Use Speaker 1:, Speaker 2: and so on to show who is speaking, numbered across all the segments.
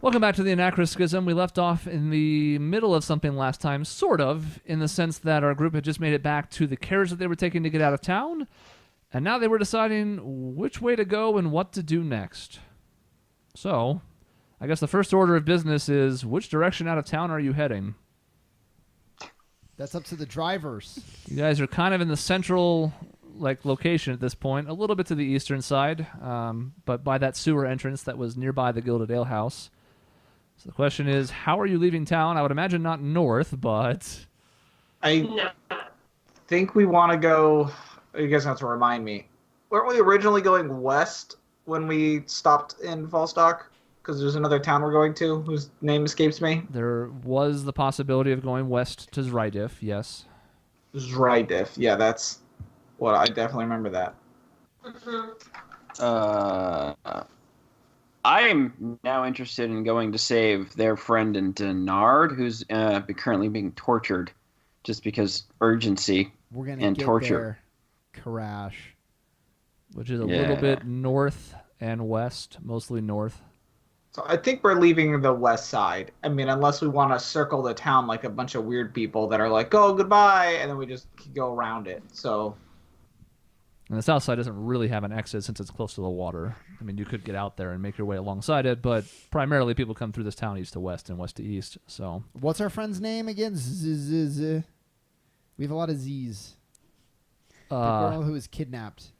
Speaker 1: Welcome back to the Anachroschism. We left off in the middle of something last time, sort of, in the sense that our group had just made it back to the carriage that they were taking to get out of town, and now they were deciding which way to go and what to do next. So, I guess the first order of business is, which direction out of town are you heading?
Speaker 2: That's up to the drivers.
Speaker 1: You guys are kind of in the central location at this point, a little bit to the eastern side, but by that sewer entrance that was nearby the Gilded Ale House. So the question is, how are you leaving town? I would imagine not north, but...
Speaker 3: I think we want to go... You guys have to remind me. Weren't we originally going west when we stopped in Falstock? Because there's another town we're going to, whose name escapes me.
Speaker 1: There was the possibility of going west to Zrydif, yes.
Speaker 3: Zrydif, yeah, that's what I definitely remember that.
Speaker 4: I'm now interested in going to save their friend in Denard, who's currently being tortured, just because urgency
Speaker 2: We're gonna
Speaker 4: and
Speaker 2: get
Speaker 4: torture.
Speaker 2: there. Crash.
Speaker 1: Which is a little bit north and west, mostly north.
Speaker 3: So I think we're leaving the west side. I mean, unless we want to circle the town like a bunch of weird people that are like, oh, goodbye, and then we just go around it. So...
Speaker 1: And the south side doesn't really have an exit since it's close to the water. I mean, you could get out there and make your way alongside it, but primarily people come through this town east to west and west to east. So,
Speaker 2: what's our friend's name again? We have a lot of Z's. The girl who was kidnapped.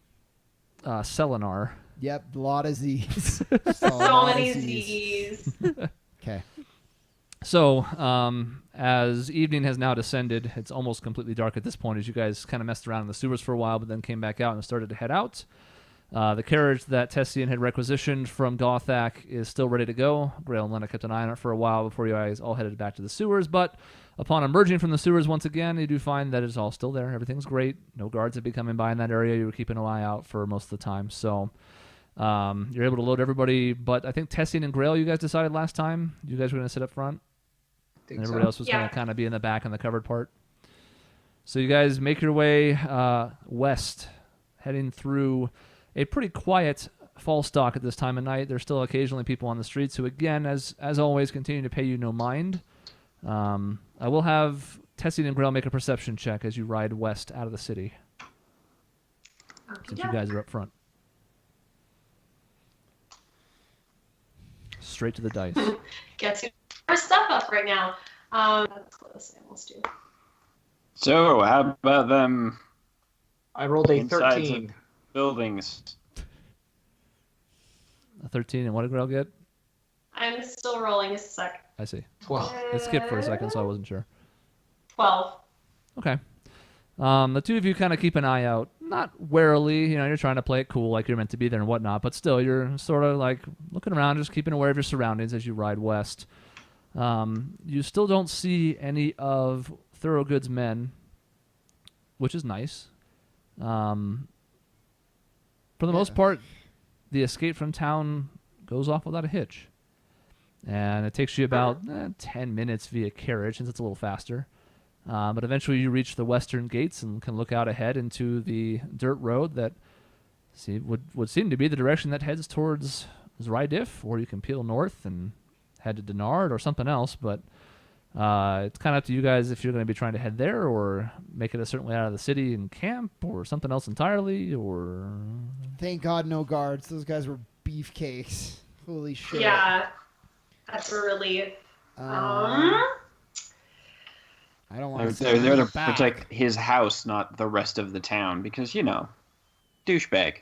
Speaker 1: Selenar.
Speaker 2: Yep, a lot of Z's.
Speaker 5: So many Z's.
Speaker 2: Okay.
Speaker 1: So, as evening has now descended, it's almost completely dark at this point as you guys kind of messed around in the sewers for a while, but then came back out and started to head out. The carriage that Tessian had requisitioned from Gothak is still ready to go. Grail and Lena kept an eye on it for a while before you guys all headed back to the sewers, but upon emerging from the sewers once again, you do find that it's all still there. Everything's great. No guards have been coming by in that area. You were keeping an eye out for most of the time, so... you're able to load everybody, but I think Tessian and Grail, you guys decided last time you guys were going to sit up front, and everybody else was going to kind of be in the back in the covered part. So you guys make your way west, heading through a pretty quiet Falstock at this time of night. There's still occasionally people on the streets who, again, as always, continue to pay you no mind. I will have Tessian and Grail make a perception check as you ride west out of the city, since you guys are up front. Straight to the dice.
Speaker 5: Gets our stuff up right now. That's close. I almost do.
Speaker 4: So, how about them
Speaker 3: I rolled a
Speaker 4: insides
Speaker 3: 13.
Speaker 4: of buildings?
Speaker 1: A 13, and what did Grail get?
Speaker 5: I'm still rolling. Just a sec.
Speaker 1: I see.
Speaker 3: 12.
Speaker 1: It skipped for a second, so I wasn't sure.
Speaker 5: 12.
Speaker 1: Okay. The two of you kind of keep an eye out. Not warily, you're trying to play it cool like you're meant to be there and whatnot, but still, you're sort of like looking around, just keeping aware of your surroundings as you ride west. You still don't see any of Thorogood's men, which is nice. For the most part, the escape from town goes off without a hitch. And it takes you about 10 minutes via carriage, since it's a little faster. But eventually you reach the western gates and can look out ahead into the dirt road that would seem to be the direction that heads towards Zrydif, or you can peel north and head to Denard or something else, but it's kind of up to you guys if you're going to be trying to head there or make it a certain way out of the city and camp or something else entirely, or...
Speaker 2: Thank God no guards. Those guys were beefcakes. Holy shit.
Speaker 5: Yeah. That's a relief.
Speaker 2: I don't want to
Speaker 4: They're there to protect his house, not the rest of the town, because, douchebag.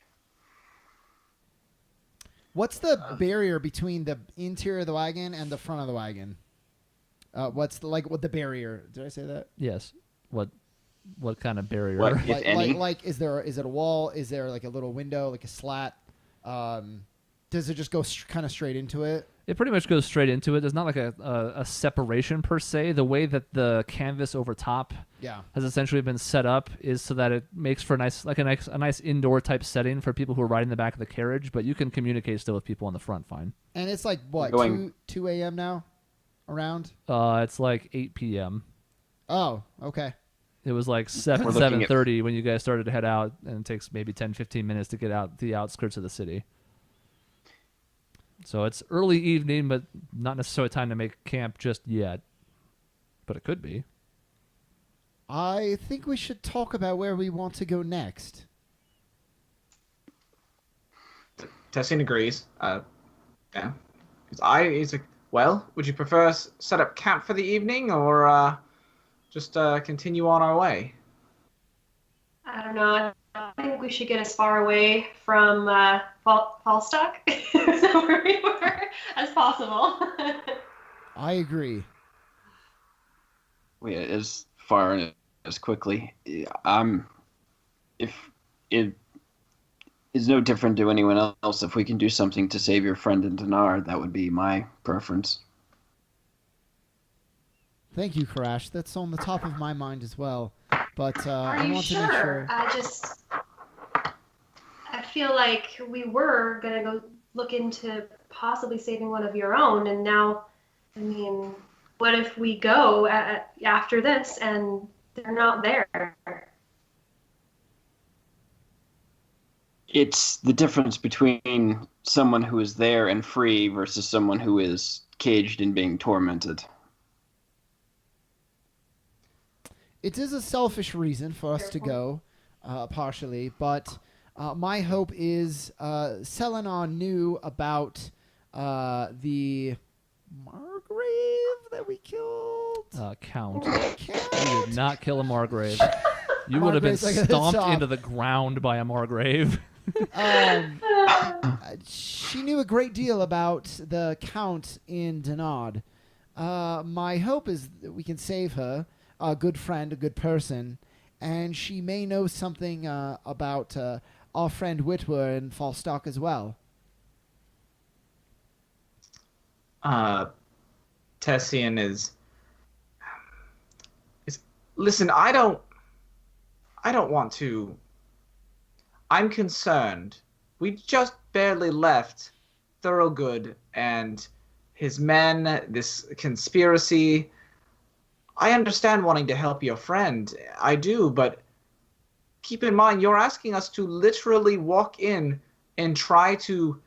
Speaker 2: What's the barrier between the interior of the wagon and the front of the wagon? What's the barrier? Did I say that?
Speaker 1: Yes. What kind of barrier?
Speaker 4: What, if any?
Speaker 2: Is it a wall? Is there like a little window, like a slat? Does it just go kind of straight into it?
Speaker 1: It pretty much goes straight into it. There's not like a separation per se. The way that the canvas over top has essentially been set up is so that it makes for a nice indoor type setting for people who are riding the back of the carriage, but you can communicate still with people on the front fine.
Speaker 2: And it's like, what, 2 a.m. now? Around?
Speaker 1: It's like 8 p.m.
Speaker 2: Oh, okay.
Speaker 1: It was like 7:30 when you guys started to head out, and it takes maybe 10-15 minutes to get out the outskirts of the city. So it's early evening, but not necessarily time to make camp just yet. But it could be.
Speaker 2: I think we should talk about where we want to go next.
Speaker 3: Tessin agrees. Yeah. He's like, well, would you prefer set up camp for the evening or just continue on our way?
Speaker 5: I don't know. I think we should get as far away from Falstock, so where we were, as possible.
Speaker 2: I agree.
Speaker 4: As far and as quickly. If it is no different to anyone else, if we can do something to save your friend in Denard, that would be my preference.
Speaker 2: Thank you, Crash. That's on the top of my mind as well. But
Speaker 5: Are
Speaker 2: I
Speaker 5: you
Speaker 2: want
Speaker 5: sure?
Speaker 2: to make sure.
Speaker 5: I feel like we were gonna go look into possibly saving one of your own, and now, I mean, what if we go after this and they're not there?
Speaker 4: It's the difference between someone who is there and free versus someone who is caged and being tormented.
Speaker 2: It is a selfish reason for us to go, partially, but my hope is Selenar knew about the Margrave that we killed.
Speaker 1: Count.
Speaker 2: Count?
Speaker 1: You did not kill a Margrave. You would have been
Speaker 2: Margrave's like at the
Speaker 1: stomped
Speaker 2: top.
Speaker 1: into the ground by a Margrave.
Speaker 2: She knew a great deal about the Count in Denard. My hope is that we can save her, a good friend, a good person, and she may know something about our friend Whitwer in Falstock as well.
Speaker 3: Tessian is listen, I don't want to. I'm concerned. We just barely left Thorogood and his men, this conspiracy. I understand wanting to help your friend. I do, but keep in mind, you're asking us to literally walk in and try to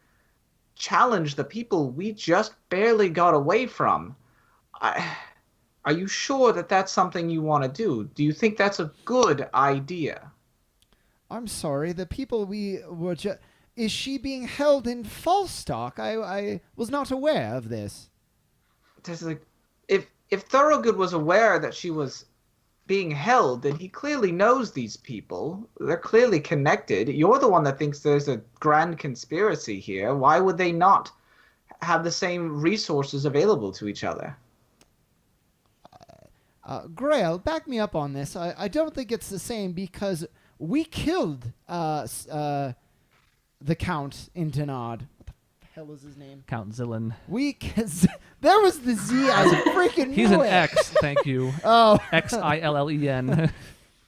Speaker 3: challenge the people we just barely got away from. Are you sure that that's something you want to do? Do you think that's a good idea?
Speaker 2: I'm sorry, the people we were just... Is she being held in Falstock? I was not aware of this.
Speaker 3: It's like, if Thorogood was aware that she was being held, then he clearly knows these people. They're clearly connected. You're the one that thinks there's a grand conspiracy here. Why would they not have the same resources available to each other?
Speaker 2: Grail, back me up on this. I don't think it's the same because we killed the Count in Denard. What the hell is his name?
Speaker 1: Count Zillin.
Speaker 2: There was the Z. I freaking
Speaker 1: He's
Speaker 2: knew
Speaker 1: an
Speaker 2: it.
Speaker 1: X, thank you.
Speaker 2: Oh,
Speaker 1: Xillen.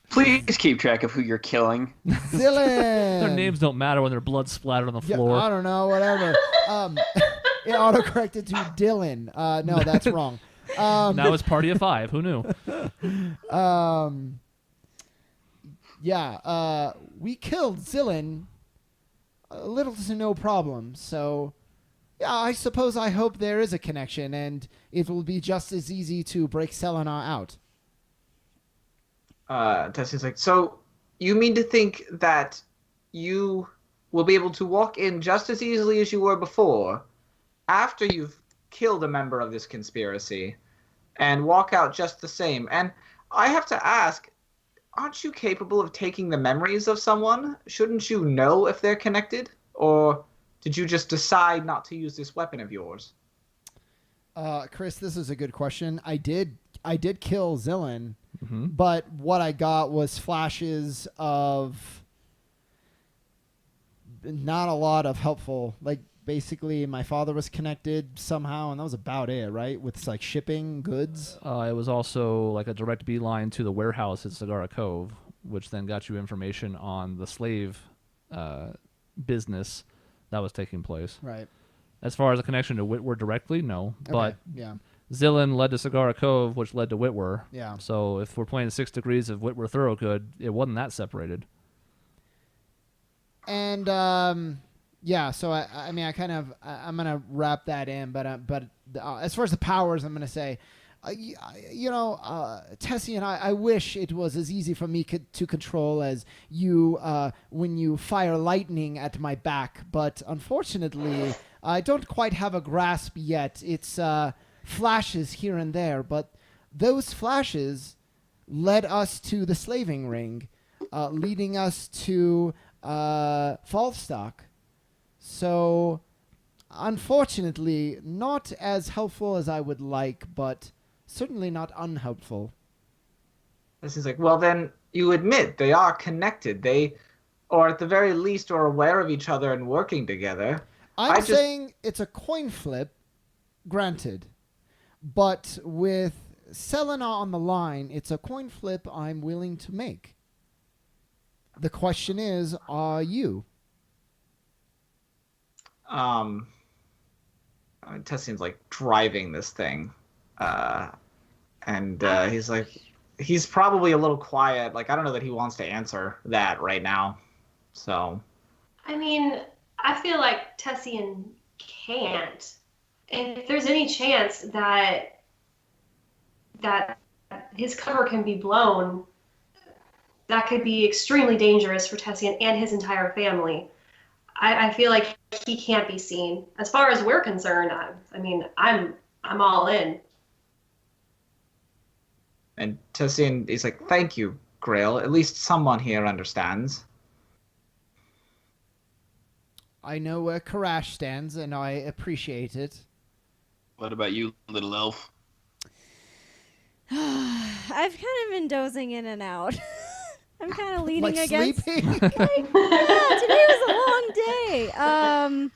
Speaker 4: Please keep track of who you're killing.
Speaker 2: Zillin.
Speaker 1: Their names don't matter when their blood splattered on the
Speaker 2: Yeah,
Speaker 1: floor.
Speaker 2: I don't know. Whatever. It autocorrected to Dylan. No, that's wrong.
Speaker 1: Now it's party of 5. Who knew?
Speaker 2: Yeah, we killed Zillin, little to no problem. So, yeah, I suppose I hope there is a connection, and it will be just as easy to break Selenar out.
Speaker 3: Tessian's like, so you mean to think that you will be able to walk in just as easily as you were before, after you've killed a member of this conspiracy, and walk out just the same? And I have to ask, aren't you capable of taking the memories of someone? Shouldn't you know if they're connected? Or did you just decide not to use this weapon of yours?
Speaker 2: Chris, this is a good question. I did kill Zillin,
Speaker 1: Mm-hmm.
Speaker 2: but what I got was flashes of not a lot of helpful, like, basically my father was connected somehow, and that was about it, right? With like shipping goods.
Speaker 1: It was also like a direct beeline to the warehouse at Sagara Cove, which then got you information on the slave business that was taking place.
Speaker 2: Right.
Speaker 1: As far as a connection to Whitwer directly, no.
Speaker 2: Okay.
Speaker 1: But
Speaker 2: yeah.
Speaker 1: Zillin led to Sagara Cove, which led to Whitwer.
Speaker 2: Yeah.
Speaker 1: So if we're playing 6 degrees of Whitwer Thorogood, it wasn't that separated.
Speaker 2: And Yeah, so I mean, I'm gonna wrap that in, but as far as the powers, I'm gonna say, Tessie and I wish it was as easy for me to control as you when you fire lightning at my back, but unfortunately, I don't quite have a grasp yet. It's flashes here and there, but those flashes led us to the slaving ring, leading us to Falstock. So, unfortunately, not as helpful as I would like, but certainly not unhelpful.
Speaker 3: This is like, well, then you admit they are connected. They, or at the very least, are aware of each other and working together.
Speaker 2: I'm saying it's a coin flip, granted, but with Selena on the line, it's a coin flip I'm willing to make. The question is, are you?
Speaker 3: Tessian's like driving this thing, and he's probably a little quiet. Like, I don't know that he wants to answer that right now. So,
Speaker 5: I mean, I feel like Tessian can't. If there's any chance that his cover can be blown, that could be extremely dangerous for Tessian and his entire family. I feel like he can't be seen. As far as we're concerned, I'm all in.
Speaker 3: And Tessian is like, thank you, Grail. At least someone here understands.
Speaker 2: I know where Karash stands, and I appreciate it.
Speaker 4: What about you, little elf?
Speaker 6: I've kind of been dozing in and out. I'm kind of leaning
Speaker 2: like
Speaker 6: against.
Speaker 2: Sleeping?
Speaker 6: Yeah, today was a long day.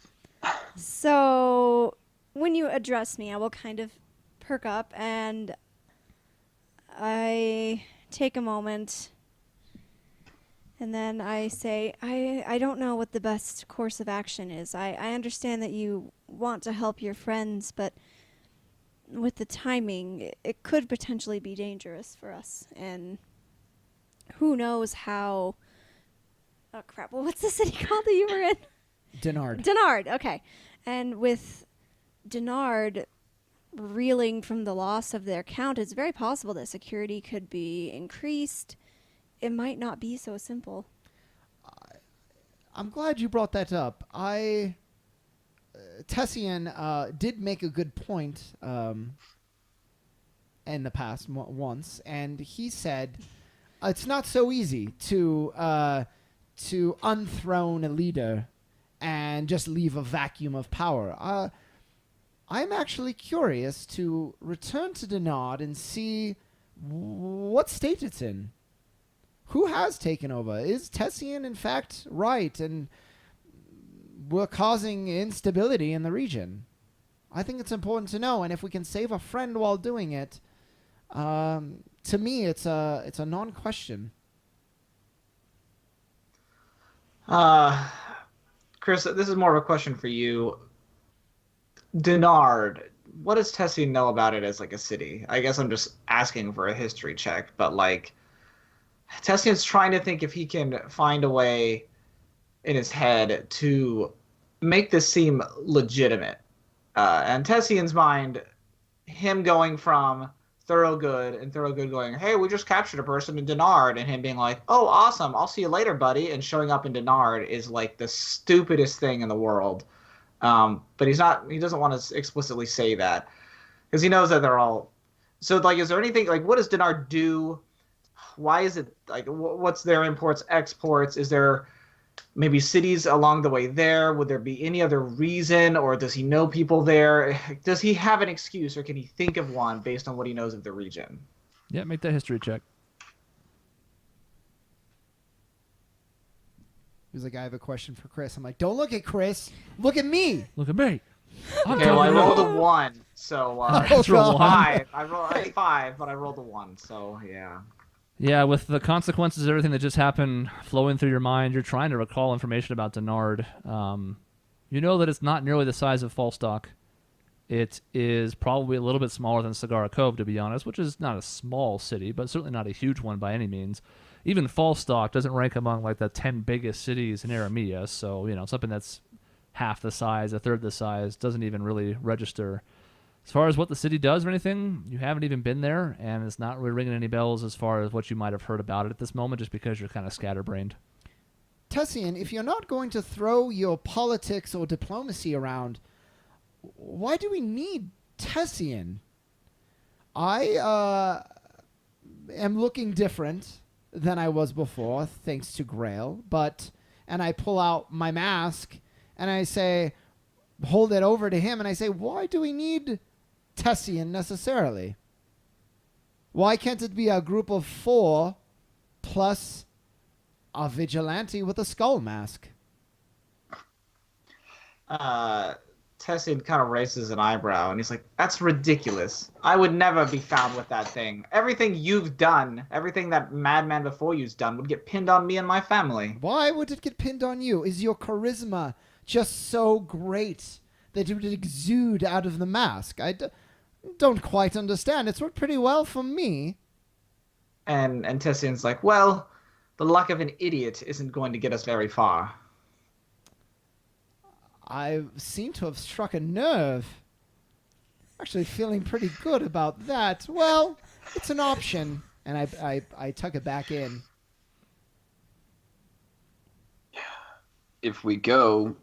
Speaker 6: So when you address me, I will kind of perk up and I take a moment and then I say, I don't know what the best course of action is. I understand that you want to help your friends, but with the timing, it could potentially be dangerous for us. And who knows how... Oh, crap. Well, what's the city called that you were in?
Speaker 2: Denard.
Speaker 6: Denard, okay. And with Denard reeling from the loss of their count, it's very possible that security could be increased. It might not be so simple.
Speaker 2: I'm glad you brought that up. Tessian did make a good point in the past once, and he said it's not so easy to unthrone a leader and just leave a vacuum of power. I'm actually curious to return to Denard and see what state it's in. Who has taken over? Is Tessian, in fact, right? And we're causing instability in the region. I think it's important to know, and if we can save a friend while doing it, to me, it's a non-question.
Speaker 3: Chris, this is more of a question for you. Denard, what does Tessie know about it as like a city? I guess I'm just asking for a history check, but like Tessian's trying to think if he can find a way in his head to make this seem legitimate. And Tessian's mind, him going from Thoroughgood and Thoroughgood going, hey, we just captured a person in Denard, and him being like, oh, awesome, I'll see you later, buddy, and showing up in Denard is like the stupidest thing in the world. But he doesn't want to explicitly say that because he knows that they're all. So like, is there anything like, what does Denard do? Why is it like, what's their imports, exports? Is there maybe cities along the way there? Would there be any other reason, or does he know people there? Does he have an excuse, or can he think of one based on what he knows of the region?
Speaker 1: Yeah, make that history check.
Speaker 2: He's like, I have a question for Chris. I'm like, don't look at Chris. Look at me.
Speaker 1: Look at me.
Speaker 3: Okay, well, I rolled a 1, so
Speaker 1: Let's roll
Speaker 3: 5. I had 5, but I rolled a 1, so yeah.
Speaker 1: Yeah, with the consequences of everything that just happened flowing through your mind, you're trying to recall information about Denard. You know that it's not nearly the size of Falstock. It is probably a little bit smaller than Cigar Cove, to be honest, which is not a small city, but certainly not a huge one by any means. Even Falstock doesn't rank among like the 10 biggest cities in Aramea, so something that's half the size, a third the size, doesn't even really register. As far as what the city does or anything, you haven't even been there, and it's not really ringing any bells as far as what you might have heard about it at this moment, just because you're kind of scatterbrained.
Speaker 2: Tessian, if you're not going to throw your politics or diplomacy around, why do we need Tessian? I am looking different than I was before, thanks to Grail, and I pull out my mask, and I say, hold it over to him, and I say, why do we need Tessian necessarily? Why can't it be a group of 4 plus a vigilante with a skull mask?
Speaker 3: Tessian kind of raises an eyebrow, and he's like, that's ridiculous. I would never be found with that thing. Everything you've done, everything that madman before you's done, would get pinned on me and my family.
Speaker 2: Why would it get pinned on you? Is your charisma just so great that it would exude out of the mask? Don't quite understand. It's worked pretty well for me.
Speaker 3: And Tessian's like, well, the luck of an idiot isn't going to get us very far.
Speaker 2: I seem to have struck a nerve. Actually feeling pretty good about that. Well, it's an option. And I tuck it back in.
Speaker 4: If we go,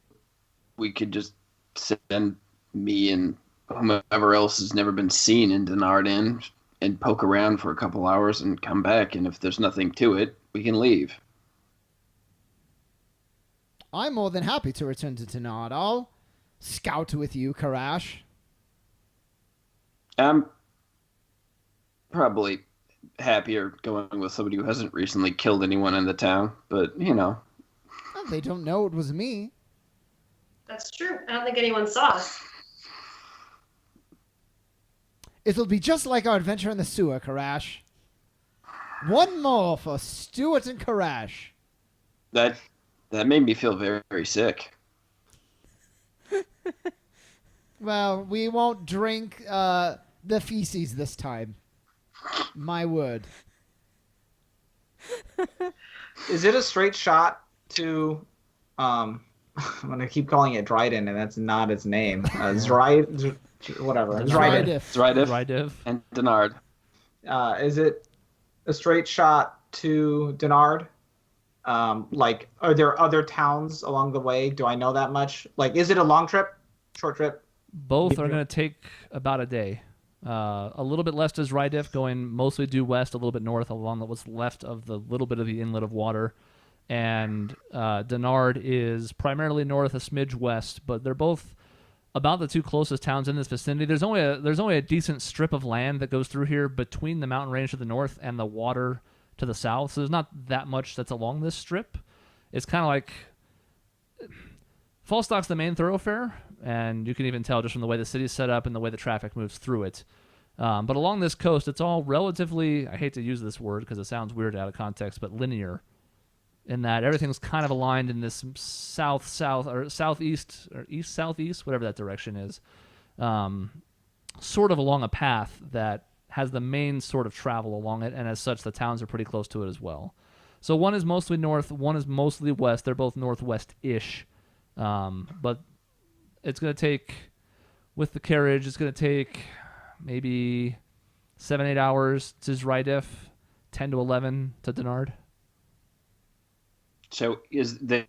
Speaker 4: we could just send me and whomever else has never been seen in Denard in and poke around for a couple hours and come back. And if there's nothing to it, we can leave.
Speaker 2: I'm more than happy to return to Denard. I'll scout with you, Karash.
Speaker 4: I'm probably happier going with somebody who hasn't recently killed anyone in the town, but, you know.
Speaker 2: Well, they don't know it was me.
Speaker 5: That's true. I don't think anyone saw us.
Speaker 2: It'll be just like our adventure in the sewer, Karash. One more for Stuart and Karash.
Speaker 4: That made me feel very, very sick.
Speaker 2: Well, we won't drink the feces this time. My word.
Speaker 3: Is it a straight shot to, I'm going to keep calling it Dryden, and that's not its name. Whatever.
Speaker 4: Drydiff and Denard.
Speaker 3: Is it a straight shot to Denard? Like, are there other towns along the way? Do I know that much? Like, is it a long trip? Short trip?
Speaker 1: Both are going to take about a day. A little bit less is Rydiff, going mostly due west, a little bit north along what's left of the little bit of the inlet of water. And Denard is primarily north, a smidge west, but they're both about the two closest towns in this vicinity. There's only a decent strip of land that goes through here between the mountain range to the north and the water to the south, so there's not that much that's along this strip. It's kind of like Falstock's the main thoroughfare, and you can even tell just from the way the city's set up and the way the traffic moves through it. But along this coast, it's all relatively, I hate to use this word because it sounds weird out of context, but linear, in that everything's kind of aligned in this south-south or southeast or east-southeast, whatever that direction is, sort of along a path that has the main sort of travel along it, and as such, the towns are pretty close to it as well. So one is mostly north, one is mostly west. They're both northwest-ish. But it's going to take, with the carriage, it's going to take maybe 7-8 hours to Zrydiff, 10 to 11 to Denard.
Speaker 4: So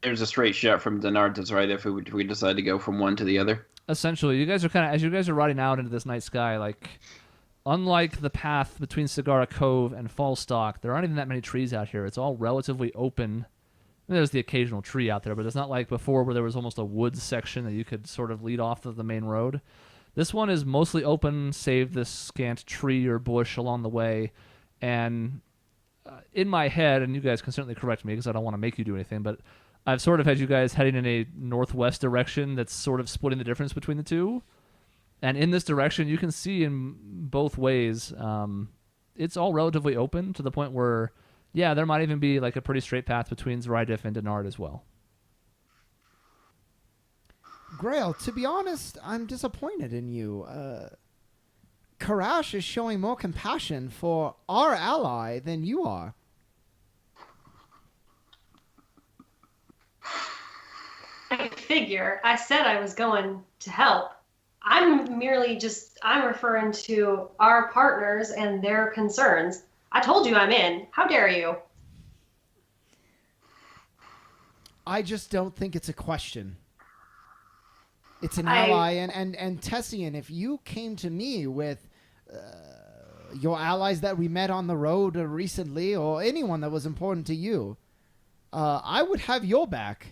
Speaker 4: there's a straight shot from Denard to Zrydiff if we decide to go from one to the other?
Speaker 1: Essentially, you guys are kind of, as you guys are riding out into this night sky, like, unlike the path between Cigarra Cove and Falstock, there aren't even that many trees out here. It's all relatively open. There's the occasional tree out there, but it's not like before where there was almost a woods section that you could sort of lead off of the main road. This one is mostly open, save this scant tree or bush along the way. And in my head, and you guys can certainly correct me because I don't want to make you do anything, but I've sort of had you guys heading in a northwest direction that's sort of splitting the difference between the two. And in this direction, you can see in both ways, it's all relatively open to the point where, yeah, there might even be like a pretty straight path between Zrydiff and Denard as well.
Speaker 2: Grail, to be honest, I'm disappointed in you. Karash is showing more compassion for our ally than you are.
Speaker 5: figure. I said I was going to help. I'm referring to our partners and their concerns. I told you I'm in. How dare you?
Speaker 2: I just don't think it's a question. It's an
Speaker 5: I-
Speaker 2: ally, and Tessian, if you came to me with your allies that we met on the road recently, or anyone that was important to you, I would have your back.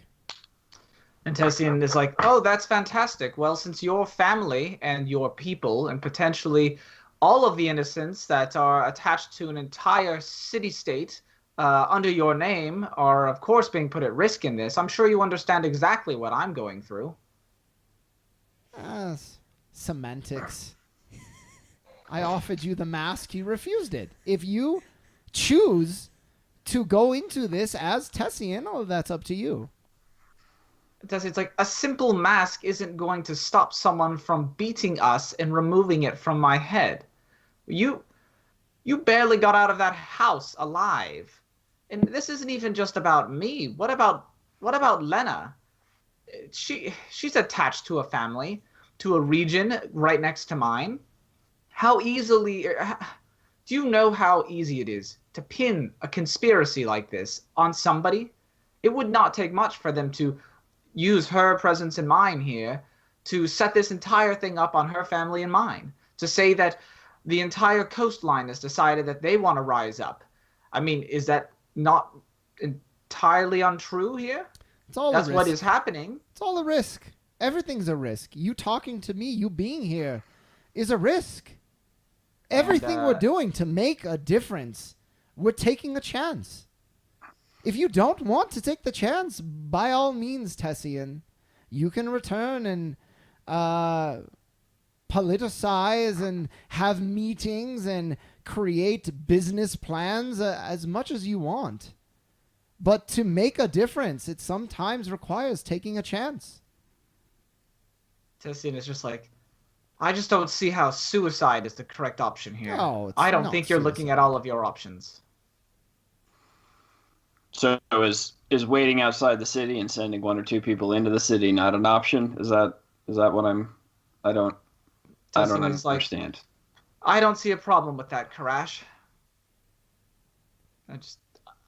Speaker 3: And Tessian is like, oh, that's fantastic. Well, since your family and your people and potentially all of the innocents that are attached to an entire city-state under your name are, of course, being put at risk in this, I'm sure you understand exactly what I'm going through.
Speaker 2: Semantics. I offered you the mask, you refused it. If you choose to go into this as Tessian, oh, that's up to you.
Speaker 3: It's like a simple mask isn't going to stop someone from beating us and removing it from my head. You barely got out of that house alive. And this isn't even just about me. What about Lena? She's attached to a family, to a region right next to mine. How easily do you know how easy it is to pin a conspiracy like this on somebody? It would not take much for them to use her presence and mine here to set this entire thing up on her family and mine, to say that the entire coastline has decided that they want to rise up. I mean, is that not entirely untrue here?
Speaker 2: It's all
Speaker 3: That's
Speaker 2: a risk.
Speaker 3: what is happening.
Speaker 2: It's all a risk. Everything's a risk. You talking to me, you being here, is a risk. Everything we're doing to make a difference, we're taking a chance. If you don't want to take the chance, by all means, Tessian, you can return and politicize and have meetings and create business plans as much as you want. But to make a difference, it sometimes requires taking a chance.
Speaker 3: Tessian is just like, I just don't see how suicide is the correct option here.
Speaker 2: No, it's
Speaker 3: I don't
Speaker 2: not
Speaker 3: think you're looking
Speaker 2: suicide.
Speaker 3: at all of your options.
Speaker 4: So is waiting outside the city and sending one or two people into the city not an option? Is that what I don't
Speaker 3: Tessian is like,
Speaker 4: understand.
Speaker 3: I don't see a problem with that, Karash.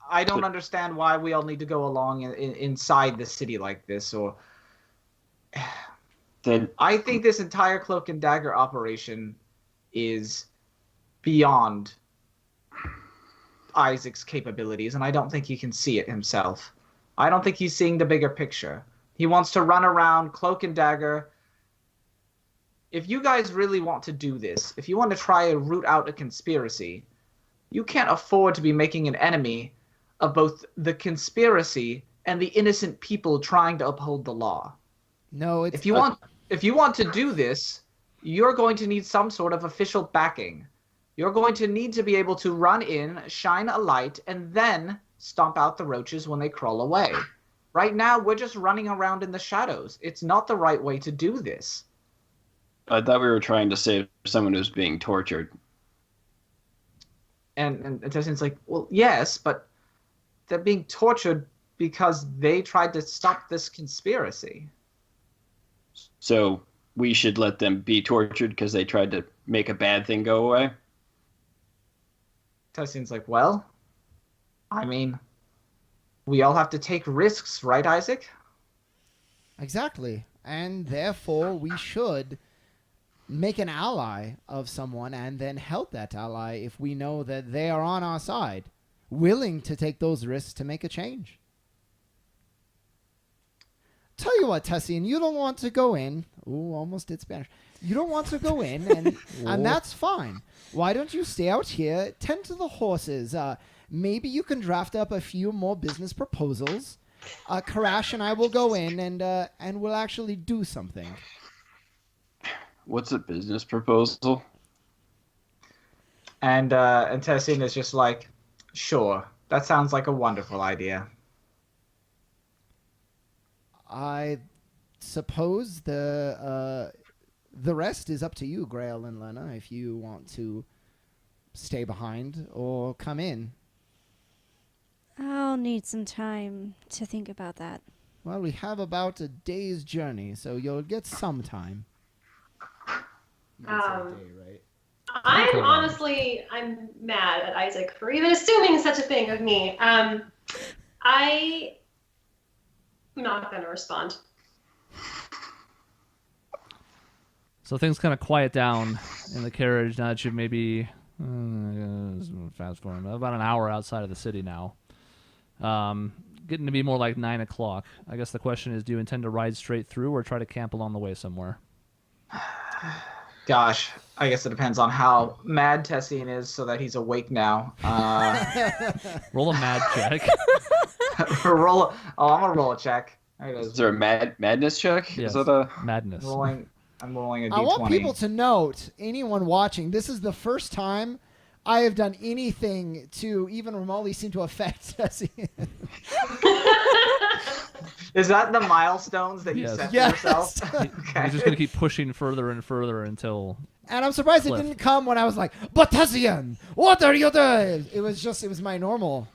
Speaker 3: I don't understand why we all need to go along inside the city like this. Or
Speaker 4: Then
Speaker 3: I think this entire cloak and dagger operation is beyond Isaac's capabilities, and I don't think he can see it himself. I don't think he's seeing the bigger picture. He wants to run around cloak and dagger. If you guys really want to do this, if you want to try and root out a conspiracy, you can't afford to be making an enemy of both the conspiracy and the innocent people trying to uphold the law.
Speaker 2: No, it's
Speaker 3: If you want to do this, you're going to need some sort of official backing. You're going to need to be able to run in, shine a light, and then stomp out the roaches when they crawl away. Right now, we're just running around in the shadows. It's not the right way to do this.
Speaker 4: I thought we were trying to save someone who's being tortured.
Speaker 3: And Tessian's like, well, yes, but they're being tortured because they tried to stop this conspiracy.
Speaker 4: So we should let them be tortured because they tried to make a bad thing go away?
Speaker 3: Tessian's like, well, I mean, we all have to take risks, right, Isaac?
Speaker 2: Exactly. And therefore, we should make an ally of someone and then help that ally if we know that they are on our side, willing to take those risks to make a change. Tell you what, Tessian, you don't want to go in. Ooh, almost did Spanish. You don't want to go in, and that's fine. Why don't you stay out here, tend to the horses? Maybe you can draft up a few more business proposals. Karash and I will go in, and we'll actually do something.
Speaker 4: What's a business proposal?
Speaker 3: And Tessian is just like, sure, that sounds like a wonderful idea.
Speaker 2: I suppose the rest is up to you, Grail and Lena, if you want to stay behind or come in.
Speaker 6: I'll need some time to think about that.
Speaker 2: Well, we have about a day's journey, so you'll get some time. You did say a day, right?
Speaker 5: I'm mad at Isaac for even assuming such a thing of me. I'm not going to respond.
Speaker 1: So things kind of quiet down in the carriage now that you've maybe fast forward about an hour outside of the city now. Getting to be more like 9 o'clock. I guess the question is, do you intend to ride straight through or try to camp along the way somewhere?
Speaker 3: Gosh, I guess it depends on how mad Tessian is so that he's awake now.
Speaker 1: Roll a mad check.
Speaker 3: I'm gonna roll a check. There it
Speaker 4: Is there a madness check?
Speaker 1: Yes.
Speaker 4: Is that a
Speaker 1: Madness.
Speaker 3: I'm rolling a d20.
Speaker 2: I want people to note, anyone watching, this is the first time I have done anything to even remotely seem to affect Tessian.
Speaker 3: Is that the milestones that you
Speaker 1: Yes.
Speaker 3: set for
Speaker 2: Yes.
Speaker 3: yourself? Okay.
Speaker 1: He's just going to keep pushing further and further until...
Speaker 2: And I'm surprised
Speaker 1: Cliff.
Speaker 2: it didn't come when I was like, but Tessian, what are you doing? It was my normal.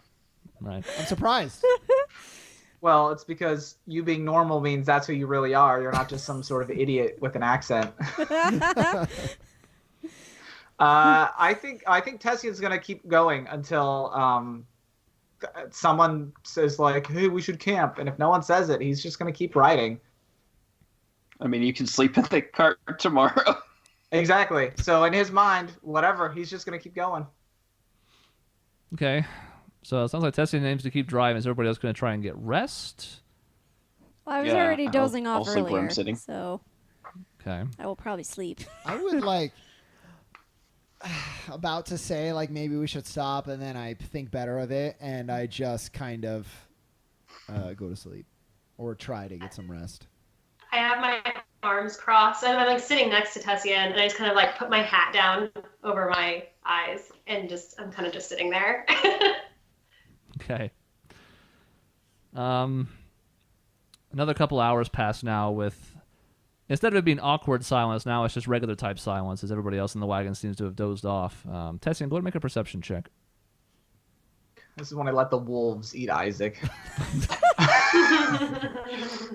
Speaker 1: Right.
Speaker 2: I'm surprised.
Speaker 3: Well, it's because you being normal means that's who you really are. You're not just some sort of idiot with an accent. I think Tessian's gonna keep going until someone says like, "Hey, we should camp," and if no one says it, he's just gonna keep riding.
Speaker 4: I mean, you can sleep in the cart tomorrow.
Speaker 3: Exactly. So in his mind, whatever, he's just gonna keep going.
Speaker 1: Okay. So it sounds like Tessian aims to keep driving. Is everybody else going to try and get rest?
Speaker 6: Well, I was
Speaker 4: Yeah,
Speaker 6: already dozing
Speaker 4: I'll
Speaker 6: off
Speaker 4: sleep where I'm
Speaker 6: earlier,
Speaker 4: sitting.
Speaker 6: so
Speaker 1: Okay.
Speaker 6: I will probably sleep.
Speaker 2: I would like about to say like maybe we should stop, and then I think better of it, and I just kind of go to sleep or try to get some rest.
Speaker 5: I have my arms crossed, and I'm like sitting next to Tessian, and I just kind of like put my hat down over my eyes, and I'm kind of just sitting there.
Speaker 1: Okay. Another couple hours pass now with, instead of it being awkward silence, now it's just regular type silence as everybody else in the wagon seems to have dozed off. Tessian, go ahead and make a perception check.
Speaker 3: This is when I let the wolves eat Isaac.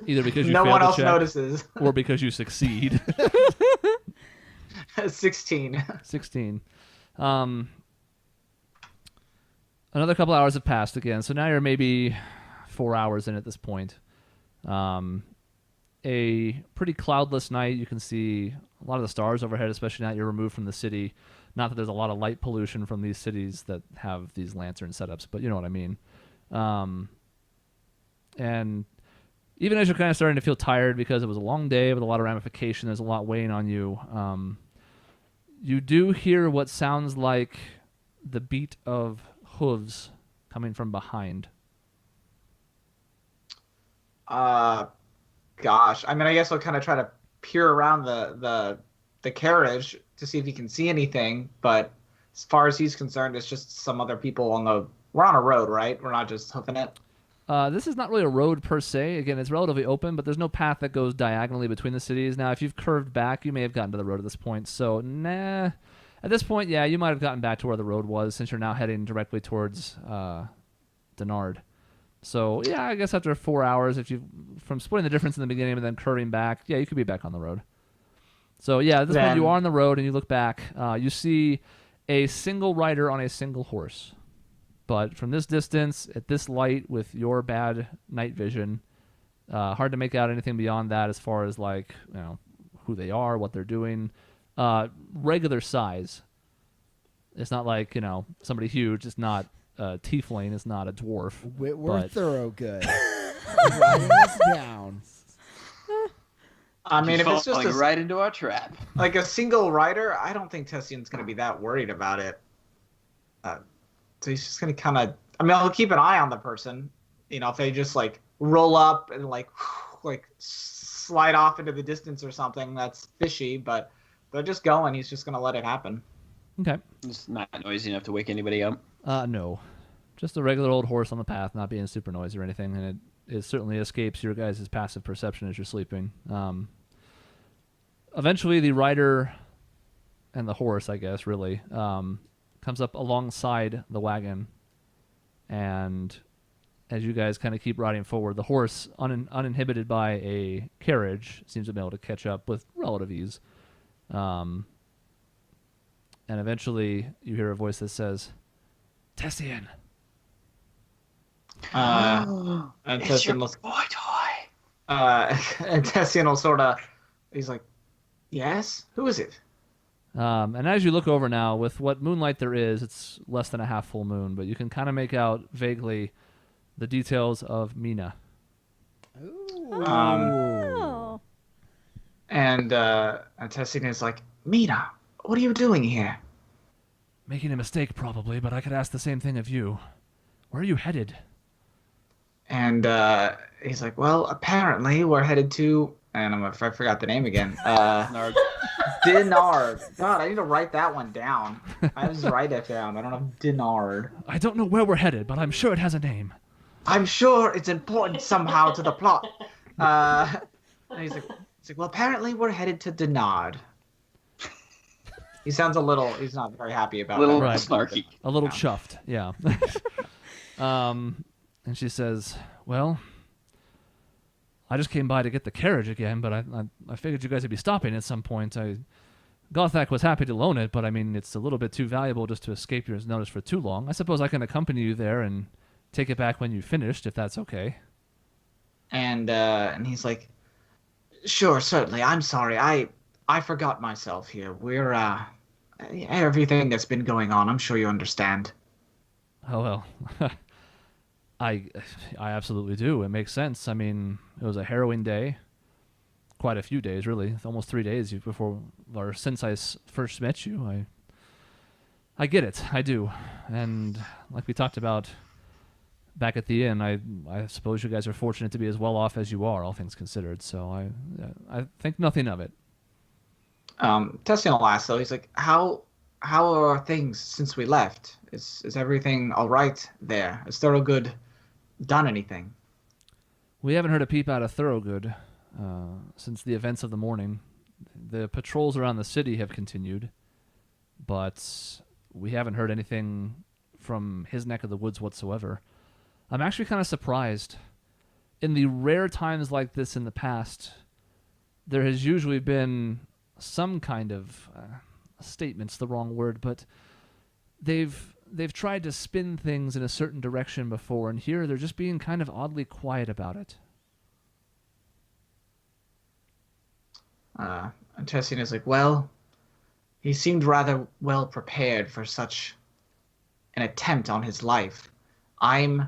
Speaker 1: Either because you
Speaker 3: No
Speaker 1: failed
Speaker 3: one
Speaker 1: the
Speaker 3: else
Speaker 1: check
Speaker 3: notices.
Speaker 1: or because you succeed.
Speaker 3: 16.
Speaker 1: 16. Another couple hours have passed again, so now you're maybe 4 hours in at this point. A pretty cloudless night. You can see a lot of the stars overhead, especially now that you're removed from the city. Not that there's a lot of light pollution from these cities that have these lantern setups, but you know what I mean. And even as you're kind of starting to feel tired because it was a long day with a lot of ramification, there's a lot weighing on you, you do hear what sounds like the beat of hooves coming from behind.
Speaker 3: Gosh. I mean, I guess I'll kind of try to peer around the carriage to see if he can see anything, but as far as he's concerned, it's just some other people we're on a road, right? We're not just hoofing it.
Speaker 1: This is not really a road per se. Again, it's relatively open, but there's no path that goes diagonally between the cities. Now, if you've curved back, you may have gotten to the road at this point. So, nah. At this point, yeah, you might have gotten back to where the road was since you're now heading directly towards Denard. So, yeah, I guess after 4 hours, from splitting the difference in the beginning and then curving back, yeah, you could be back on the road. So, yeah, at this point, you are on the road and you look back. You see a single rider on a single horse. But from this distance, at this light, with your bad night vision, hard to make out anything beyond that as far as like who they are, what they're doing. Regular size. It's not like somebody huge. It's not a tiefling. It's not a dwarf.
Speaker 2: Whitworth Thorogood writing us down.
Speaker 3: I mean, if it's just
Speaker 4: falling right into our trap.
Speaker 3: like a single rider, I don't think Tessian's going to be that worried about it. So he's just going to kind of, I mean, I'll keep an eye on the person. If they just like roll up and like slide off into the distance or something, that's fishy, but they're just going. He's just going to let it happen.
Speaker 1: Okay.
Speaker 4: It's not noisy enough to wake anybody up.
Speaker 1: No. Just a regular old horse on the path, not being super noisy or anything, and it certainly escapes your guys' passive perception as you're sleeping. Eventually, the rider and the horse, I guess, really, comes up alongside the wagon, and as you guys kind of keep riding forward. The horse, uninhibited by a carriage, seems to be able to catch up with relative ease. And eventually you hear a voice that says, Tessian.
Speaker 3: And
Speaker 4: It's your
Speaker 3: Tessian will,
Speaker 4: boy toy.
Speaker 3: and Tessian will sort of, he's like, yes? Who is it?
Speaker 1: And as you look over now, with what moonlight there is, it's less than a half full moon, but you can kind of make out vaguely the details of Mina.
Speaker 6: Oh.
Speaker 3: And Tessian is like, Mina, what are you doing here?
Speaker 1: Making a mistake, probably, but I could ask the same thing of you. Where are you headed?
Speaker 3: And he's like, well, apparently we're headed to, and I forgot the name again. Dinard. God, I need to write that one down. I just write that down. I don't know Dinard.
Speaker 1: I don't know where we're headed, but I'm sure it has a name.
Speaker 3: I'm sure it's important somehow to the plot. And he's like, well, apparently we're headed to Dinard. He sounds he's not very happy about
Speaker 4: A little
Speaker 3: that.
Speaker 1: Right.
Speaker 4: snarky.
Speaker 1: A little chuffed, yeah. And she says, well, I just came by to get the carriage again, but I figured you guys would be stopping at some point. Gothak was happy to loan it, but I mean, it's a little bit too valuable just to escape your notice for too long. I suppose I can accompany you there and take it back when you've finished, if that's okay.
Speaker 3: And he's like, sure, certainly. I'm sorry. I forgot myself here. We're everything that's been going on. I'm sure you understand.
Speaker 1: Oh, well. I absolutely do. It makes sense. I mean, it was a harrowing day. Quite a few days, really. Almost 3 days before, or since I first met you. I get it. I do. And like we talked about back at the inn, I suppose you guys are fortunate to be as well off as you are, all things considered. So I think nothing of it.
Speaker 3: Tessian will ask, though, he's like, how are things since we left? Is everything all right there? Has Thorogood done anything?
Speaker 1: We haven't heard a peep out of Thorogood since the events of the morning. The patrols around the city have continued, but we haven't heard anything from his neck of the woods whatsoever. I'm actually kind of surprised. In the rare times like this in the past, there has usually been some kind of statement's the wrong word, but they've tried to spin things in a certain direction before, and here they're just being kind of oddly quiet about it.
Speaker 3: And Tessian is like, well, he seemed rather well prepared for such an attempt on his life. I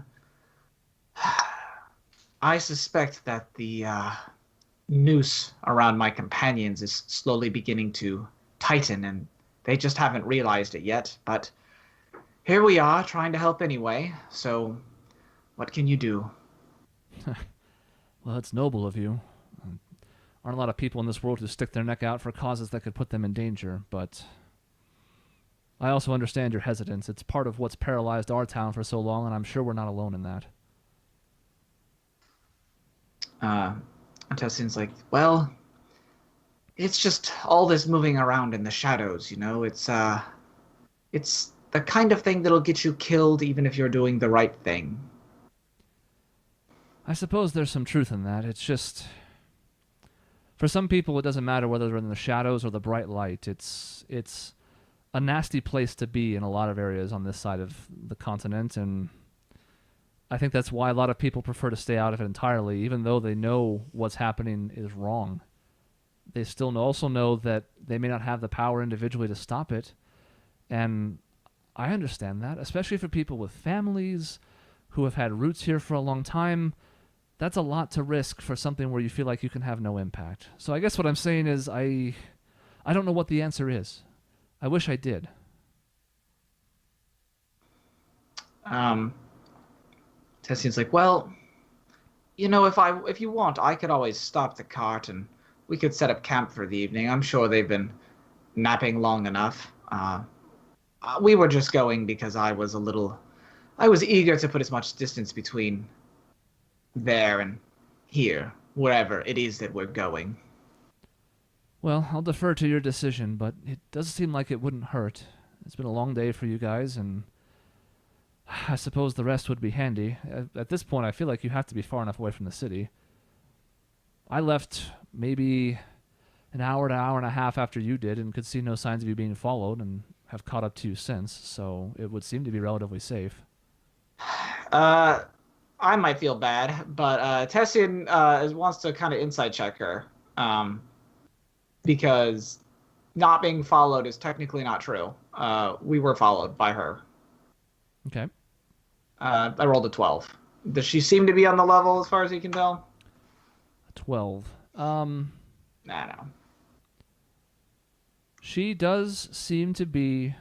Speaker 3: suspect that the noose around my companions is slowly beginning to tighten, and they just haven't realized it yet. But here we are, trying to help anyway. So, what can you do?
Speaker 1: Well, it's noble of you. Aren't a lot of people in this world who stick their neck out for causes that could put them in danger, but I also understand your hesitance. It's part of what's paralyzed our town for so long, and I'm sure we're not alone in that.
Speaker 3: Tessian's like, well, it's just all this moving around in the shadows, you know? It's the kind of thing that'll get you killed even if you're doing the right thing.
Speaker 1: I suppose there's some truth in that. It's just, for some people, it doesn't matter whether they're in the shadows or the bright light. It's a nasty place to be in a lot of areas on this side of the continent, and I think that's why a lot of people prefer to stay out of it entirely, even though they know what's happening is wrong. They still also know that they may not have the power individually to stop it, and I understand that, especially for people with families who have had roots here for a long time. That's a lot to risk for something where you feel like you can have no impact. So I guess what I'm saying is I don't know what the answer is. I wish I did.
Speaker 3: Tessian's like, well, you know, if you want, I could always stop the cart and we could set up camp for the evening. I'm sure they've been napping long enough. We were just going because I was eager to put as much distance between there and here, wherever it is that we're going.
Speaker 1: Well, I'll defer to your decision, but it does seem like it wouldn't hurt. It's been a long day for you guys, and I suppose the rest would be handy. At this point, I feel like you have to be far enough away from the city. I left maybe an hour to hour and a half after you did and could see no signs of you being followed and have caught up to you since, so it would seem to be relatively safe.
Speaker 3: I might feel bad, but Tessian wants to kind of inside check her, because not being followed is technically not true. We were followed by her.
Speaker 1: Okay.
Speaker 3: I rolled a 12. Does she seem to be on the level as far as you can tell?
Speaker 1: 12.
Speaker 3: No.
Speaker 1: She does seem to be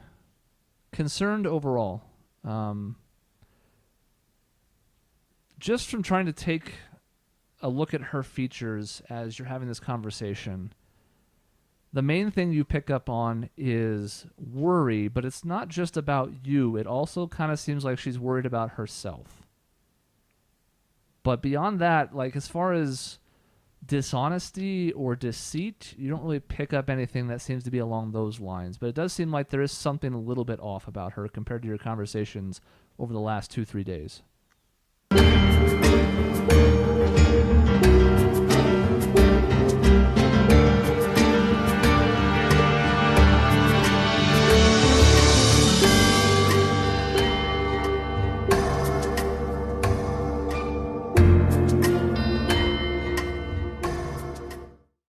Speaker 1: concerned overall. Just from trying to take a look at her features as you're having this conversation, the main thing you pick up on is worry, but it's not just about you. It also kind of seems like she's worried about herself. But beyond that, like as far as dishonesty or deceit, you don't really pick up anything that seems to be along those lines. But it does seem like there is something a little bit off about her compared to your conversations over the last 2-3 days.